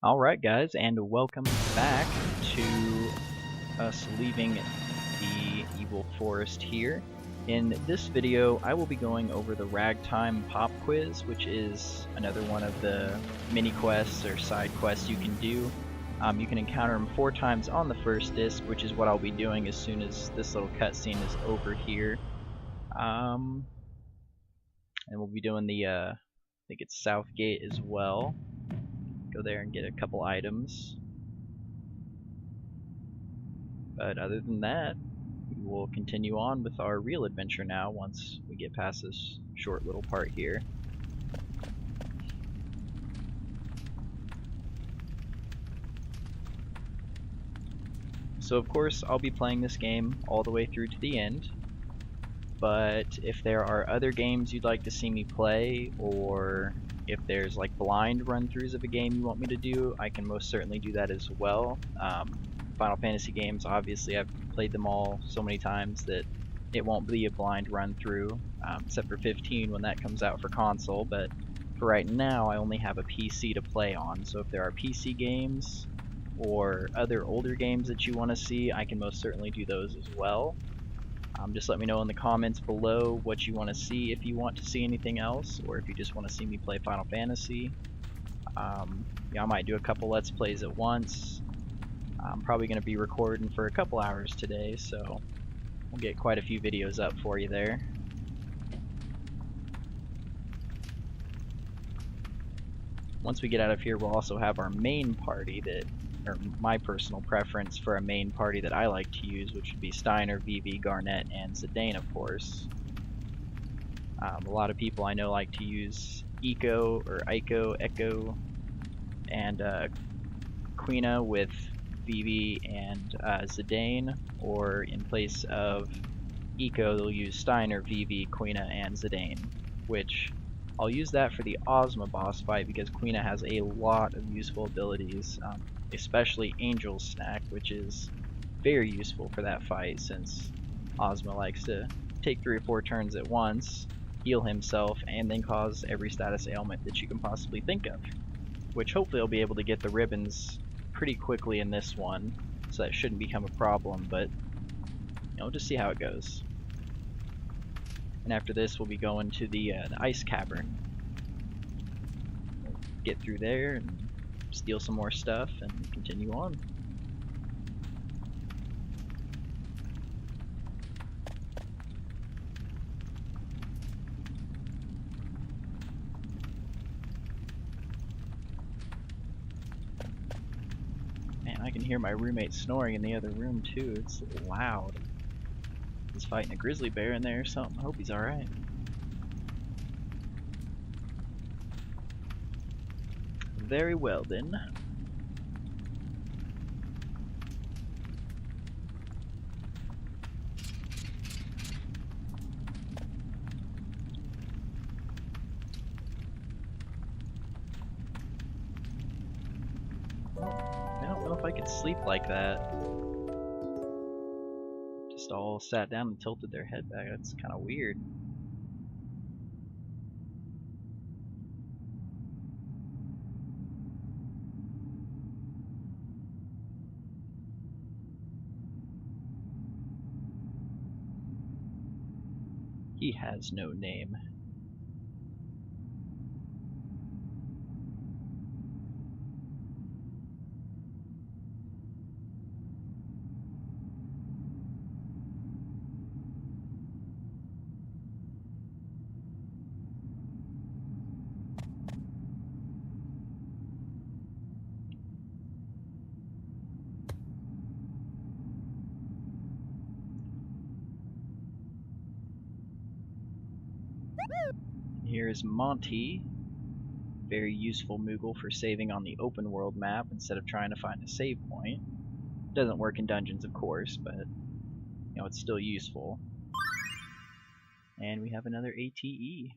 Alright guys, and welcome back to us leaving the Evil Forest here. In this video, I will be going over the Ragtime Pop Quiz, which is another one of the mini quests or side quests you can do. You can encounter them 4 times on the first disc, which is what I'll be doing as soon as this little cutscene is over here. And we'll be doing the, I think it's Southgate as well. Go there and get a couple items. But other than that, we will continue on with our real adventure now once we get past this short little part here. So of course I'll be playing this game all the way through to the end, but if there are other games you'd like to see me play, or if there's like blind run-throughs of a game you want me to do, I can most certainly do that as well. Final Fantasy games, obviously I've played them all so many times that it won't be a blind run-through, except for 15 when that comes out for console, but for right now I only have a PC to play on, so if there are PC games or other older games that you want to see, I can most certainly do those as well. Just let me know in the comments below what you want to see, if you want to see anything else, or if you just want to see me play Final Fantasy. Yeah, I might do a couple Let's Plays at once. I'm probably going to be recording for a couple hours today, so we'll get quite a few videos up for you there. Once we get out of here, we'll also have our main party that, or my personal preference for a main party that I like to use, which would be Steiner, Vivi, Garnet, and Zidane, of course. A lot of people I know like to use Echo, or Echo, and Quina with Vivi and Zidane, or in place of Echo they'll use Steiner, Vivi, Quina, and Zidane, which I'll use that for the Ozma boss fight because Quina has a lot of useful abilities, especially Angel's Snack, which is very useful for that fight since Ozma likes to take 3 or 4 turns at once, heal himself, and then cause every status ailment that you can possibly think of, which hopefully I'll be able to get the ribbons pretty quickly in this one, so that shouldn't become a problem, but we'll just see how it goes. And after this we'll be going to the ice cavern. We'll get through there and steal some more stuff and continue on. Man, I can hear my roommate snoring in the other room too. It's loud. He's fighting a grizzly bear in there or something. I hope he's alright. Very well then. I don't know if I could sleep like that. Just all sat down and tilted their head back. That's kind of weird. He has no name. Here's Monty. Very useful Moogle for saving on the open world map instead of trying to find a save point. Doesn't work in dungeons, of course, but it's still useful. And we have another ATE.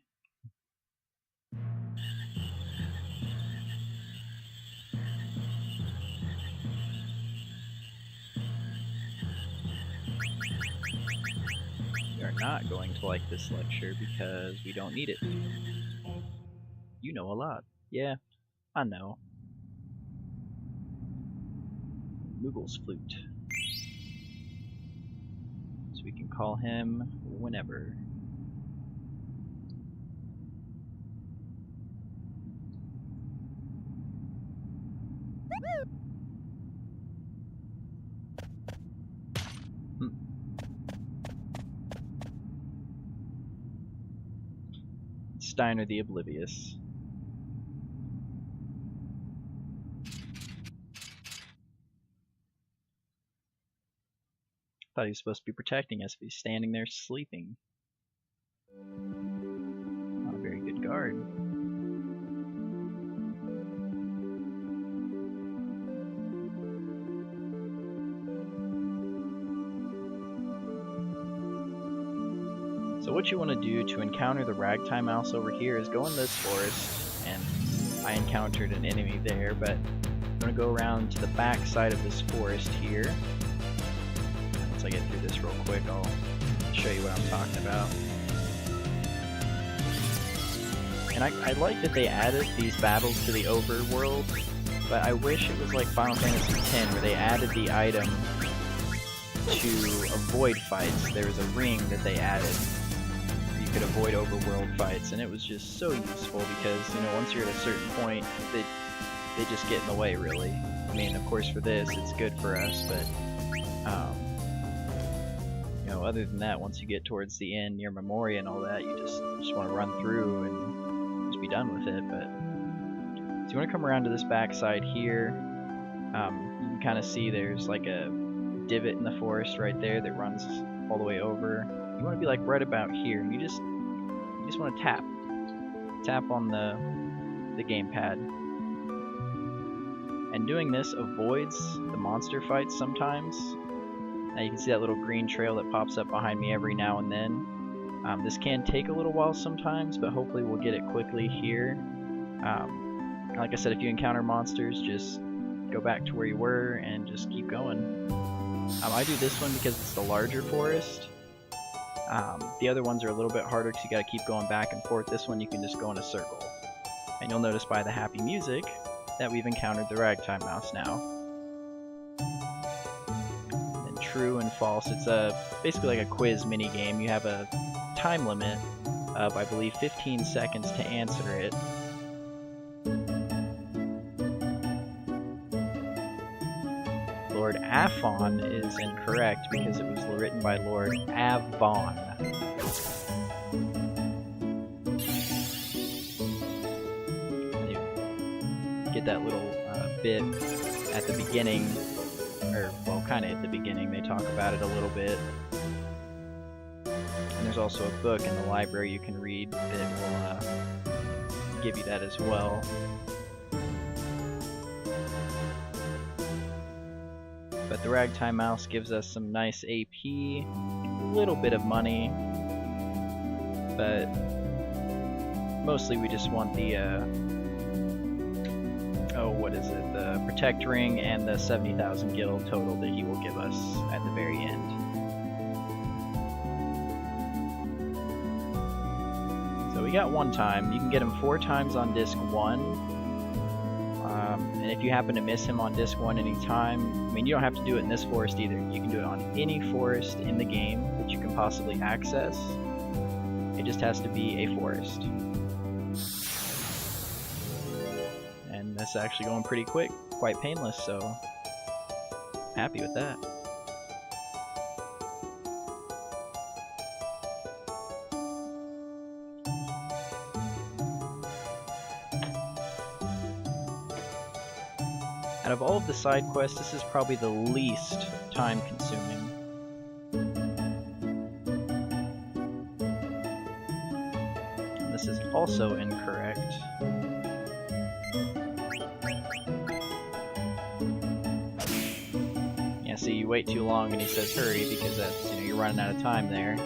We are not going to like this lecture because we don't need it. You know a lot. Yeah, I know. Moogle's flute. So we can call him whenever. Steiner the Oblivious. Thought he was supposed to be protecting us, but he's standing there sleeping. Not a very good guard. So what you want to do to encounter the Ragtime Mouse over here is go in this forest, and I encountered an enemy there, but I'm going to go around to the back side of this forest here. Once I get through this real quick, I'll show you what I'm talking about. And I like that they added these battles to the overworld, but I wish it was like Final Fantasy X, where they added the item to avoid fights. There was a ring that they added. Could avoid overworld fights, and it was just so useful because, you know, once you're at a certain point, they just get in the way, really. I mean, of course for this it's good for us, but you know, other than that, once you get towards the end near Memoria and all that, you just want to run through and just be done with it. But so you want to come around to this backside here. You can kind of see there's like a divot in the forest right there that runs all the way over. You want to be like right about here. You just want to tap on the gamepad. And doing this avoids the monster fights sometimes. Now you can see that little green trail that pops up behind me every now and then. This can take a little while sometimes, but hopefully we'll get it quickly here. Like I said, if you encounter monsters, just go back to where you were and just keep going. I do this one because it's the larger forest. The other ones are a little bit harder because you got to keep going back and forth. This one you can just go in a circle. And you'll notice by the happy music that we've encountered the Ragtime Mouse now. And true and false, it's basically like a quiz mini game. You have a time limit of, I believe, 15 seconds to answer it. Lord Aphon is incorrect because it was written by Lord Avon. You get that little bit at the beginning, or well, kind of at the beginning, they talk about it a little bit. And there's also a book in the library you can read that will give you that as well. But the Ragtime Mouse gives us some nice AP, a little bit of money, but mostly we just want the, the Protect Ring and the 70,000 gil total that he will give us at the very end. So we got one time. You can get him 4 times on disc 1. And if you happen to miss him on disc 1 anytime, I mean, you don't have to do it in this forest either. You can do it on any forest in the game that you can possibly access. It just has to be a forest. And that's actually going pretty quick, quite painless, so happy with that. Out of all of the side quests, this is probably the least time consuming. And this is also incorrect. Yeah, see, you wait too long and he says hurry because that's, you know, you're running out of time there.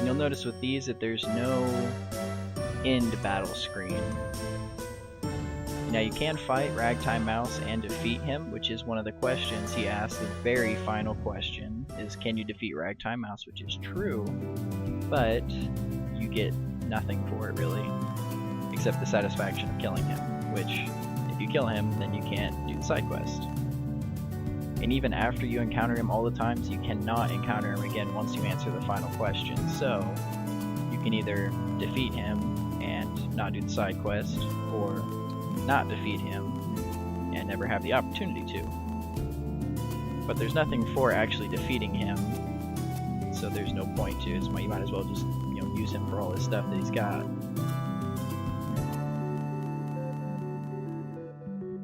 You'll notice with these that there's no end battle screen. Now you can fight Ragtime Mouse and defeat him, which is one of the questions he asked. The very final question is, can you defeat Ragtime Mouse, which is true, but you get nothing for it really, except the satisfaction of killing him, which if you kill him, then you can't do the side quest. And even after you encounter him all the times, you cannot encounter him again once you answer the final question. So you can either defeat him and not do the side quest, or not defeat him and never have the opportunity to. But there's nothing for actually defeating him, so there's no point to it. So you might as well just, you know, use him for all his stuff that he's got.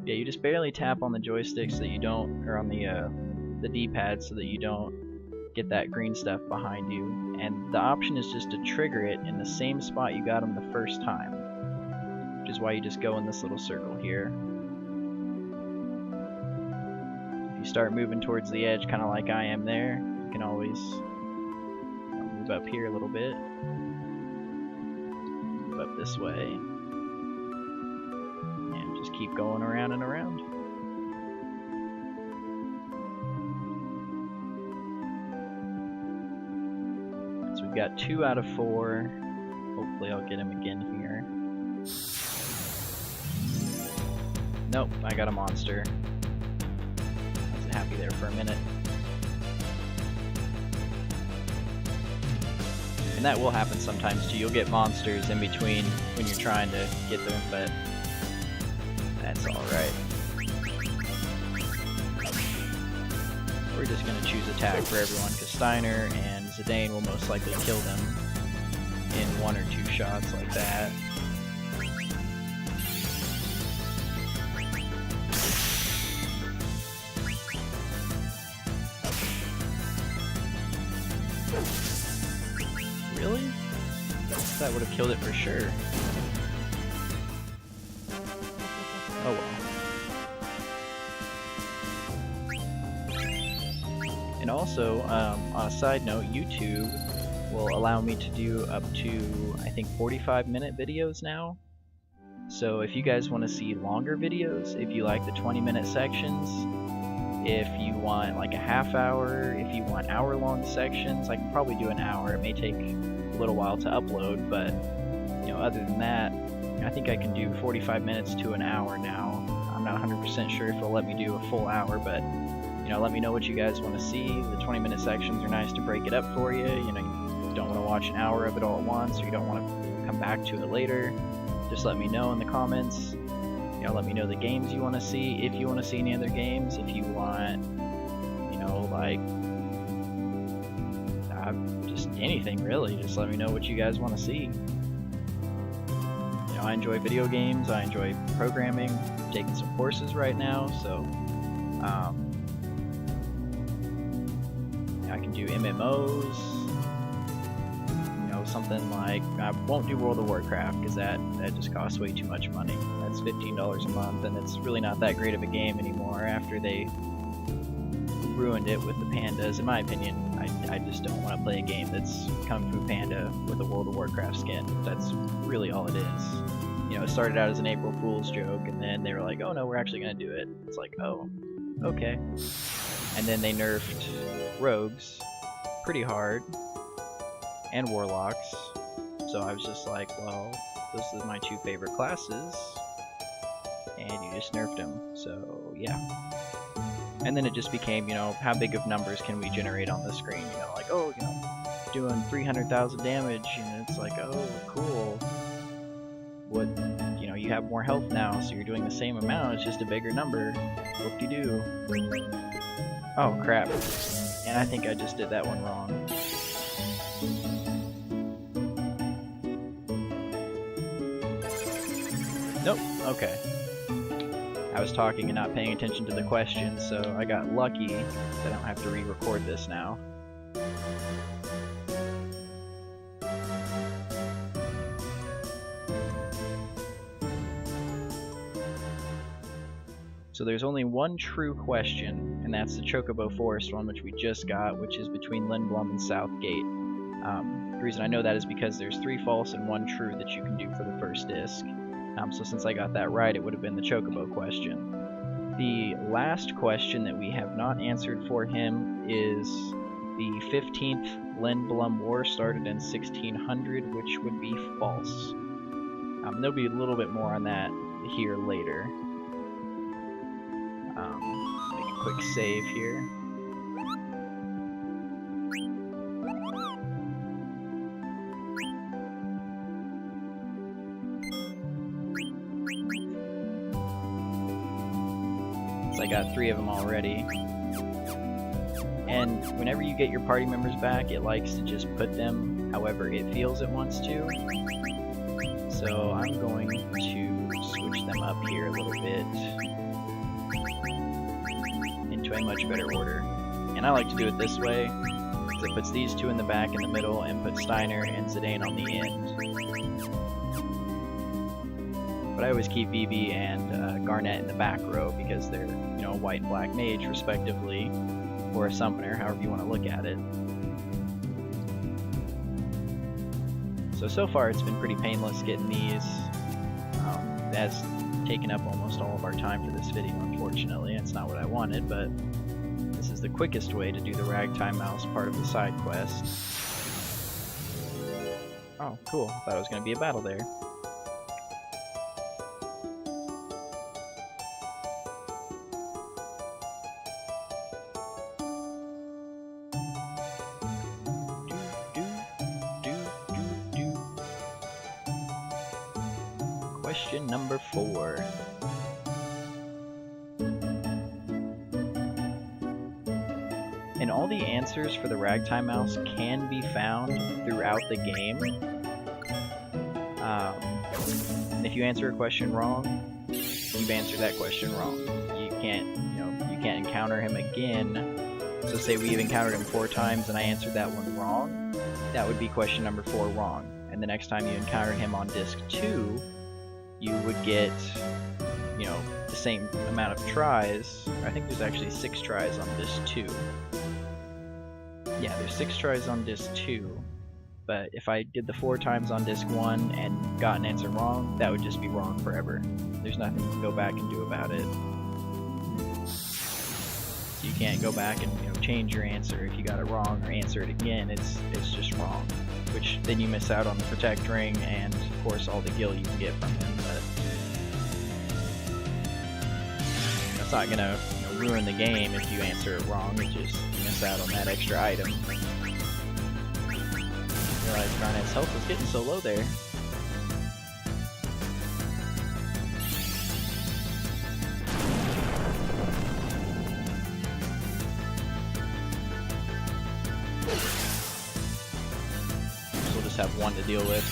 Yeah, you just barely tap on the joystick so that you don't, or on the D-pad so that you don't get that green stuff behind you. And the option is just to trigger it in the same spot you got him the first time, which is why you just go in this little circle here. If you start moving towards the edge, kind of like I am there, you can always move up here a little bit, move up this way, and just keep going around and around. So we've got 2 out of 4. Hopefully I'll get him again here. Nope, I got a monster. I was happy there for a minute. And that will happen sometimes too. You'll get monsters in between when you're trying to get them, but that's alright. We're just going to choose attack for everyone, because Steiner and Zidane will most likely kill them in 1 or 2 shots like that. Really? That would have killed it for sure. Oh well. And also, on a side note, YouTube will allow me to do up to, I think, 45-minute videos now. So if you guys want to see longer videos, if you like the 20-minute sections, if you want like a half hour, if you want hour-long sections, I can probably do an hour. It may take a little while to upload, but you know, other than that, I think I can do 45 minutes to an hour now. I'm not 100% sure if it'll let me do a full hour, but you know, let me know what you guys want to see. The 20-minute sections are nice to break it up for you. You know, you don't want to watch an hour of it all at once, or you don't want to come back to it later. Just let me know in the comments. You know, let me know the games you want to see, if you want to see any other games, if you want, you know, like, just anything really. Just let me know what you guys want to see. You know, I enjoy video games, I enjoy programming, I'm taking some courses right now, so I can do MMOs, you know, something like, I won't do World of Warcraft because that just costs way too much money. That's $15 a month, and it's really not that great of a game anymore after they ruined it with the pandas. In my opinion, I just don't want to play a game that's Kung Fu Panda with a World of Warcraft skin. That's really all it is. You know, it started out as an April Fool's joke, and then they were like, oh no, we're actually going to do it. It's like, oh, okay. And then they nerfed rogues pretty hard, and warlocks. So I was just like, well, this is my 2 favorite classes, and you just nerfed them. So yeah. And then it just became, you know, how big of numbers can we generate on the screen? You know, like, oh, you know, doing 300,000 damage, and it's like, oh, cool. What, you know, you have more health now, so you're doing the same amount, it's just a bigger number. Whoop-de-doo. Oh, crap. And I think I just did that one wrong. Nope, okay. I was talking and not paying attention to the question, so I got lucky that I don't have to re-record this now. So there's only one true question, and that's the Chocobo Forest one, which we just got, which is between Lindblum and Southgate. The reason I know that is because there's 3 false and 1 true that you can do for the first disc. So since I got that right, it would have been the Chocobo question. The last question that we have not answered for him is the 15th Lindblum War started in 1600, which would be false. There'll be a little bit more on that here later. Make a quick save here. So I got 3 of them already. And whenever you get your party members back, it likes to just put them however it feels it wants to. So I'm going to switch them up here a little bit into a much better order. And I like to do it this way, because it puts these 2 in the back and the middle, and puts Steiner and Zidane on the end. But I always keep Vivi and Garnet in the back row, because they're, you know, white and black mage respectively, or a summoner, however you want to look at it. So far it's been pretty painless getting these. That's taken up almost all of our time for this video, unfortunately. It's not what I wanted, but this is the quickest way to do the Ragtime Mouse part of the side quest. Oh, cool. Thought it was going to be a battle there. Question number 4. And all the answers for the Ragtime Mouse can be found throughout the game. And if you answer a question wrong, you've answered that question wrong. You can't encounter him again. So say we've encountered him 4 times and I answered that one wrong, that would be question number 4 wrong. And the next time you encountered him on disc 2, you would get, you know, the same amount of tries. I think there's actually 6 tries on disc 2. Yeah, there's 6 tries on disc 2. But if I did the 4 times on disc 1 and got an answer wrong, that would just be wrong forever. There's nothing you can go back and do about it. So you can't go back and, you know, change your answer if you got it wrong, or answer it again. It's just wrong. Which then you miss out on the Protect Ring and, of course, all the gil you can get from him. But that's not gonna, you know, ruin the game if you answer it wrong. It's just you miss out on that extra item. Realize Garnet's health was getting so low there. Have one to deal with.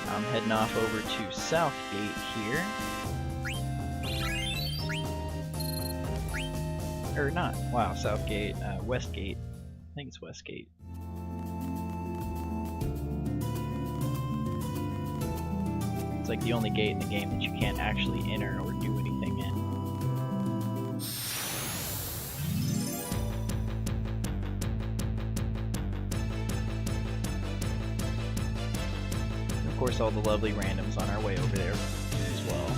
I'm heading off over to Southgate here. Or not. Wow, Southgate, Westgate. I think it's Westgate. It's like the only gate in the game that you can't actually enter or do anything in. And of course, all the lovely randoms on our way over there as well.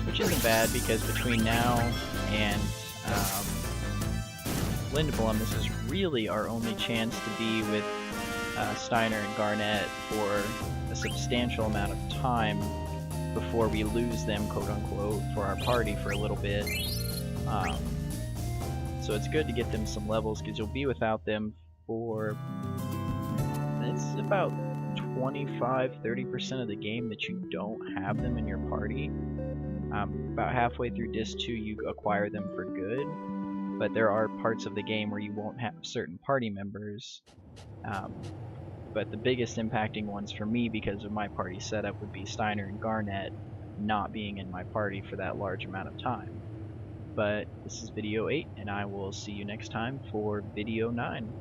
Which isn't bad, because between now and Lindblum, this is really our only chance to be with Steiner and Garnet for a substantial amount of time before we lose them, quote unquote, for our party for a little bit. So it's good to get them some levels, because you'll be without them for, it's about 25-30% of the game that you don't have them in your party. About halfway through disc 2 you acquire them for good, but there are parts of the game where you won't have certain party members. But the biggest impacting ones for me, because of my party setup, would be Steiner and Garnet not being in my party for that large amount of time. But this is video 8, and I will see you next time for video 9.